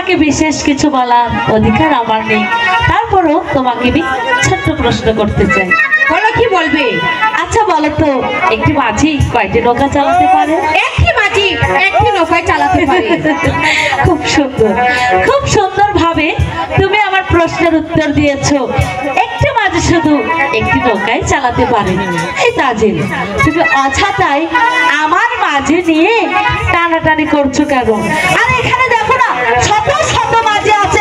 তোমাকে বিশেষ কিছু বলার অধিকার আমার নেই, তারপরও তোমাকে আমি ছোট্ট প্রশ্ন করতে চাই। বলো, কি বলবে? আচ্ছা বলো তো, একটি মাঝি কয়টি নৌকা চালাতে পারে? একটি মাঝি একটি নৌকায় চালাতে পারে। খুব সুন্দর, খুব সুন্দর ভাবে তুমি আমার প্রশ্নের উত্তর দিয়েছো। একটি মাঝি শুধু একটি নৌকায় চালাতে পারে। এই তাজিল, তুমি অযথাই আমার মাঝি নিয়ে টানাটানি করছো কেন? আর এখানে দেখো না, শত শত মাঝি আছে,